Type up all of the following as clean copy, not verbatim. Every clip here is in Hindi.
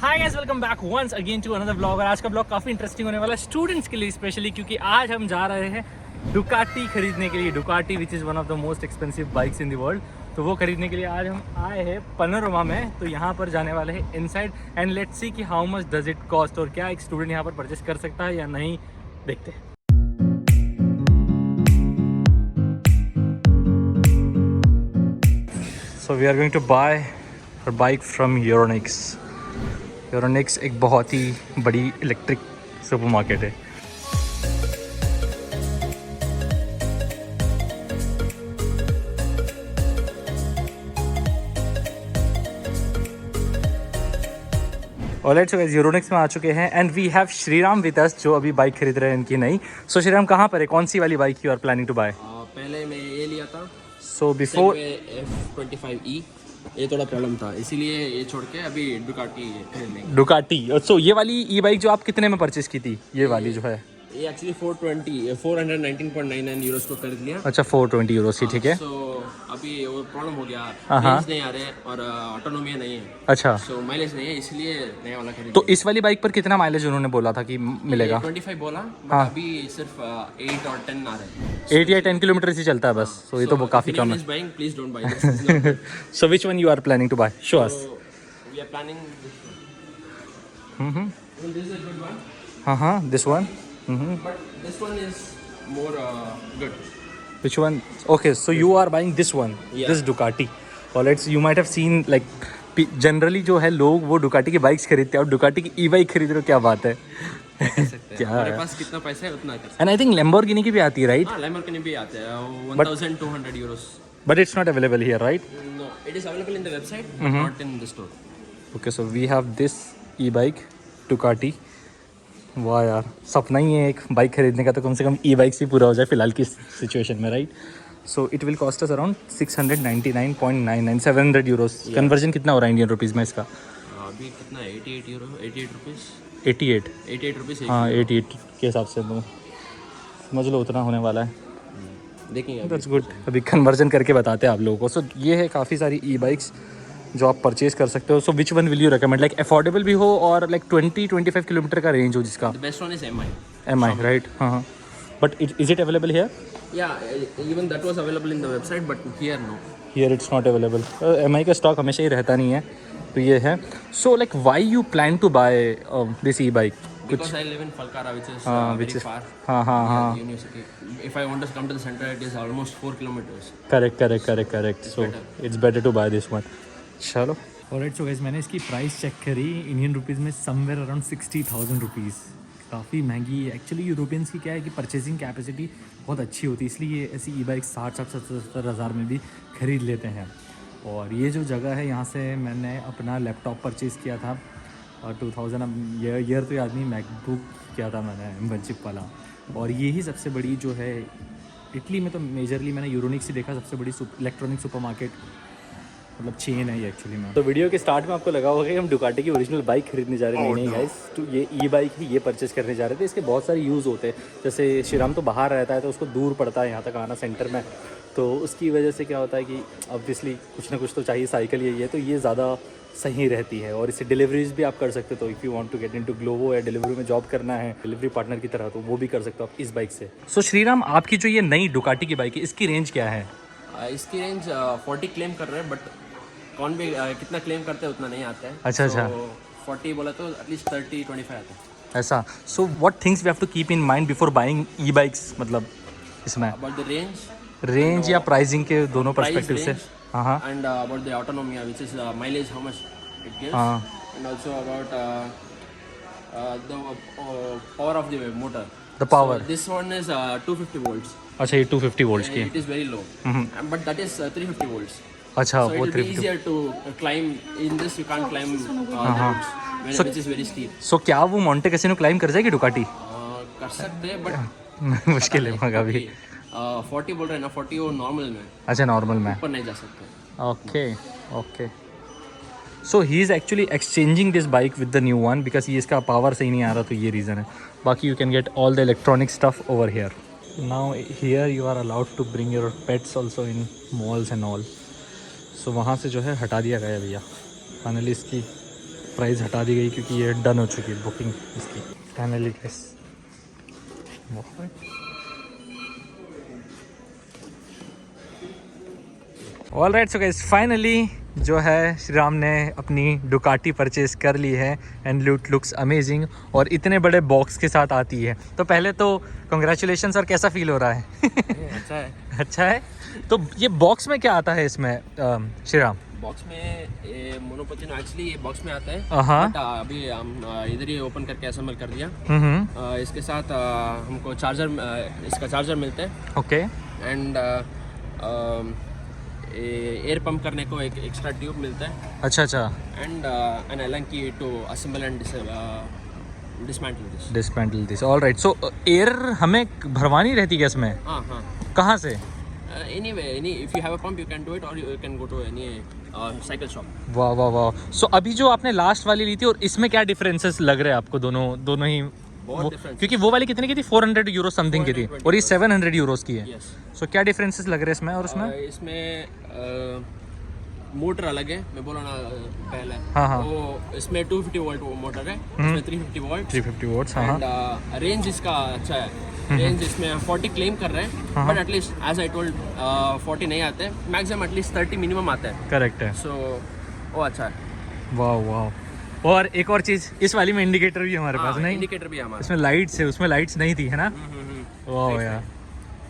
Hi guys, welcome back once again to another vlog. और आज का व्लॉग काफ़ी इंटरेस्टिंग होने वाला है स्टूडेंट्स के लिए स्पेशली, क्योंकि आज हम जा रहे हैं डुकाटी खरीदने के लिए। Ducati which is one of the most expensive bikes in the world. तो वो खरीदने के लिए आज हम आए हैं पनोरमा में। तो यहाँ पर जाने वाले हैं इनसाइड एंड लेट्स सी कि how much does it cost, और क्या एक स्टूडेंट यहाँ पर परचेस कर सकता है या नहीं, देखते हैं। So we are going to buy a bike from Euronics. Euronics एक बहुत ही बड़ी इलेक्ट्रिक सुपरमार्केट है। ऑलराइट, सो गाइस यूरोनिक्स में आ चुके हैं and we have Shriram with us, जो अभी बाइक खरीद रहे हैं इनकी नई। सो श्रीराम, कहाँ पर है, कौन सी वाली bike you are planning to buy? पहले मैं ये लिया था। सो बिफोर F25E, ये थोड़ा प्रॉब्लम था, इसीलिए ये छोड़ के अभी डुकाटी डुकाटी। सो ये वाली ई बाइक जो आप कितने में परचेस की थी, ये वाली जो है? ये एक्चुअली 419.99 यूरोस को खरीद लिया। अच्छा, 420 यूरो की, ठीक है। सो अभी वो प्रॉब्लम हो गया, हाँ। माइलेज नहीं आ रहे और ऑटोनोमी नहीं है। अच्छा, सो माइलेज नहीं है, इसलिए नया वाला खरीद तो इस वाली बाइक पर कितना माइलेज उन्होंने बोला था कि मिलेगा? 25 बोला, बट हाँ। अभी सिर्फ 8 और 10 आ रहे हैं। 8 या 10 किलोमीटर ही चलता है बस। सो ये तो वो काफ़ी कम है। Please don't buy this. So which one you are planning to buy? Show us. We are planning this is a good one, हाँ, this one. but this one is more good. Which one? Okay, so you are buying this one, Yeah. this Ducati. Alright, so you might have seen like generally जो है लोग वो Ducati की बाइक्स खरीदते हैं और Ducati की ई-बाइक खरीद रहे हो, क्या बात है। क्या हमारे है? पास कितना पैसा है उतना कर सकते And I think Lamborghini की भी आती है, right? हैं। लैम्बोर्गिनी भी आते हैं 1200 euros. But it's not available here, right? No, it is available in the website, not in the store. Okay, so we have this e-bike Ducati. वाह यार, सपना ही है एक बाइक खरीदने का, तो कम से कम ई बाइक से पूरा हो जाए फिलहाल की सिचुएशन में, right? So it will cost us around 699.99 700 Euros. Conversion कितना हो रहा है इंडियन रुपीज़ में इसका? अभी कितना 88 यूरो, 88 रुपीस, 88 रुपीस। हाँ, 88 के हिसाब से तो समझ लो उतना होने वाला है। देखेंगे। That's good. अभी कन्वर्जन करके बताते हैं आप लोगों को। सो ये है काफ़ी सारी ई बाइक्स जो आप परचेज कर सकते हो। So which one will you recommend, like affordable भी हो और लाइक 20-25 किलोमीटर का रेंज हो जिसका? The best one is MI. MI, right? हाँ, but is it available here? Yeah, even that was available in the website, but here no. Here it's not available. MI का स्टॉक हमेशा ही रहता नहीं है, तो ये है। So like why you plan to buy this e bike? Because I live in Falkara, which is which very is- far. हाँ, University. If I want to come to the center, it is almost 4 kilometers. Correct. So it's better to buy this one. चलो, ऑलराइट। सो गाइस, मैंने इसकी प्राइस चेक करी इंडियन रुपीज़ में, समवेयर अराउंड 60,000 रुपीज़। काफ़ी महंगी है एक्चुअली। यूरोपियंस की क्या है कि परचेजिंग कैपेसिटी बहुत अच्छी होती है, इसलिए ऐसी ई बाइक 60-70 हज़ार में भी खरीद लेते हैं। और ये जो जगह है, यहाँ से मैंने अपना लैपटॉप परचेज़ किया था और 2000 ईयर तो याद नहीं, मैकबुक किया था मैंने M1 चिप वाला। और ये ही सबसे बड़ी जो है इटली में, तो मेजरली मैंने यूरोनिक्स से देखा सबसे बड़ी इलेक्ट्रॉनिक सुपरमार्केट, मतलब चेन है ये एक्चुअली में। तो वीडियो के स्टार्ट में आपको लगा होगा कि हम डुकाटी की ओरिजिनल बाइक खरीदने जा रहे हैं। नहीं गाइस, तो ये ई बाइक ही ये परचेस करने जा रहे थे। इसके बहुत सारे यूज़ होते हैं, जैसे श्रीराम तो बाहर रहता है तो उसको दूर पड़ता है यहाँ तक आना सेंटर में, तो उसकी वजह से क्या होता है कि ऑब्वियसली कुछ ना कुछ तो चाहिए, साइकिल यही है, तो ये ज़्यादा सही रहती है। और इससे डिलीवरीज भी आप कर सकते हो। तो if you want to get into Glovo या डिलीवरी में जॉब करना है डिलीवरी पार्टनर की तरह, तो वो भी कर सकते हो आप इस बाइक से। सो श्रीराम, आपकी जो ये नई डुकाटी की बाइक है, इसकी रेंज क्या है? इसकी रेंज 40 क्लेम कर रहे हैं, बट कौन भी कितना क्लेम करते हैं उतना नहीं आता है। अच्छा। 40 बोला तो एटलीस्ट 30-25 आता है। ऐसा। So what things we have to keep in mind before buying e bikes, मतलब इसमें अबाउट द रेंज या प्राइसिंग के दोनों पर्सपेक्टिव से? हाँ, and about the autonomy, which is mileage, how much it gives, and also about the power of the motor. The power. So this one is 250 volts. अच्छा, ये 250 वोल्ट्स की। It is very low, but that is 350 volts. अच्छा, So it वो will be 350। easier to climb. In this you can't climb the routes, which is very steep. सो क्या वो मोंटे कैसीनो क्लाइम कर जाएगी डुकाटी? कर सकते हैं, but मुश्किल है मगा भी। 40 बोल रहे हैं ना, 40 वो नॉर्मल में, अच्छा, नॉर्मल में। ऊपर नहीं जा सकते। Okay. So he is actually exchanging this bike with the new one, because ये इसका पावर सही नहीं आ रहा, तो ये रीज़न है। बाकी you can get all the electronic stuff over here. Now here you are allowed to bring your pets also in malls and all. So वहाँ से जो है हटा दिया गया भैया, फाइनली इसकी प्राइस हटा दी गई क्योंकि ये डन हो चुकी है बुकिंग इसकी finally guys. All right, so guys finally जो है श्री राम ने अपनी डुकाटी परचेज कर ली है एंड लुक लुक्स अमेजिंग और इतने बड़े बॉक्स के साथ आती है। तो पहले तो कंग्रेचुलेशंस। और कैसा फील हो रहा है? अच्छा है। अच्छा है। तो ये बॉक्स में क्या आता है इसमें श्री राम? बॉक्स में ये मोनोपतिनो एक्चुअली ये बॉक्स में आता है, हाँ। बट अभी हम इधर ही ओपन करके असेंबल कर दिया। इसके साथ हमको चार्जर, इसका चार्जर मिलता है। ओके। एंड एयर पंप करने को एक एक्स्ट्रा ट्यूब मिलता है। अच्छा अच्छा। And an Allen key to assemble and dismantle this. All right, so air हमें भरवानी रहती है इसमें? हाँ हाँ। कहाँ से? Anyway, if you have a pump, you can do it, or you can go to any cycle shop. वाह वाह वाह। सो अभी जो आपने लास्ट वाली ली थी और इसमें क्या डिफरेंसेस लग रहे हैं आपको? दोनों ही difference। क्योंकि वो वाली कितने की थी? 400 यूरो समथिंग की थी और ये 700 यूरोस की है। Yes। सो क्या डिफरेंसेस लग रहे हैं इसमें और उसमें? इसमें मोटर अलग है, मैं बोला ना पहले। हाँ हाँ। वो इसमें 250 वोल्ट मोटर है, इसमें 350 वोल्ट। 350 वोल्ट्स। हाँ। एंड रेंज इसका अच्छा है। रेंज इसमें 40 क्लेम कर रहे हैं, but at least as I told 40 नहीं आते, मैक्सिमम एटलीस्ट 30 मिनिमम आता है। करेक्ट है। सो वो अच्छा है। वाह वाह। और एक और चीज़, इस वाली में इंडिकेटर भी हमारे पास नहीं? इंडिकेटर भी है हमारा। इसमें लाइट्स है, उसमें लाइट्स नहीं थी, है ना? वाह यार,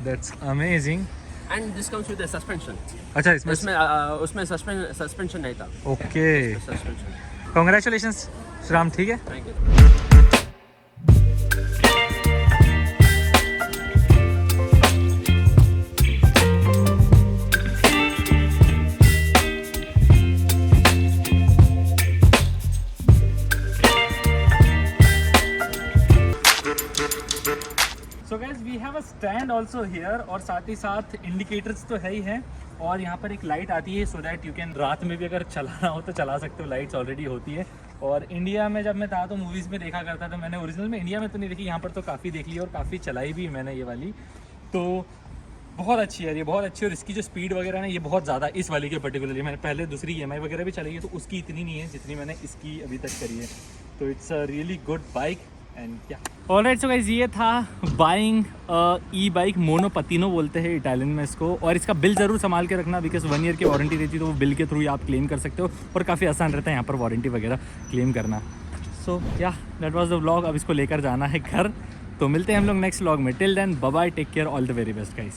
that's amazing. And this comes with suspension. अच्छा, इसमें उसमें सस्पेंशन नहीं था। ओके। सस्पेंशन। कांग्रेचुलेशंस श्रीराम। ठीक है। Thank you. So guys we have a stand also here और साथ ही साथ इंडिकेटर्स तो है ही हैं और यहाँ पर एक लाइट आती है सो दैट यू कैन रात में भी अगर चलाना हो तो चला सकते हो। लाइट्स ऑलरेडी होती है। और इंडिया में जब मैं था तो मूवीज़ में देखा करता था मैंने, ओरिजिनल में इंडिया में तो नहीं देखी, यहाँ पर तो काफ़ी देख ली और काफ़ी चलाई भी मैंने ये वाली। तो बहुत अच्छी है ये, बहुत अच्छी। और इसकी जो स्पीड वगैरह है ना ये बहुत ज़्यादा, इस वाली के पर्टिकुलरली। मैंने पहले दूसरी EMI वगैरह भी चलाई है तो उसकी इतनी नहीं है जितनी मैंने इसकी अभी तक करी है। तो it's a really good bike and क्या। ऑलराइट, सो गाइस ये था बाइंग ई बाइक। मोनोपतिनो बोलते हैं इटालियन में इसको। और इसका बिल ज़रूर संभाल के रखना बिकॉज 1 ईयर की वारंटी रहती है तो वो बिल के थ्रू ही आप क्लेम कर सकते हो और काफ़ी आसान रहता है यहाँ पर वारंटी वगैरह क्लेम करना। सो या दैट वाज द व्लॉग। अब इसको लेकर जाना है घर। तो मिलते हैं हम लोग नेक्स्ट व्लॉग में। Till then bye bye, take care, all the very best guys.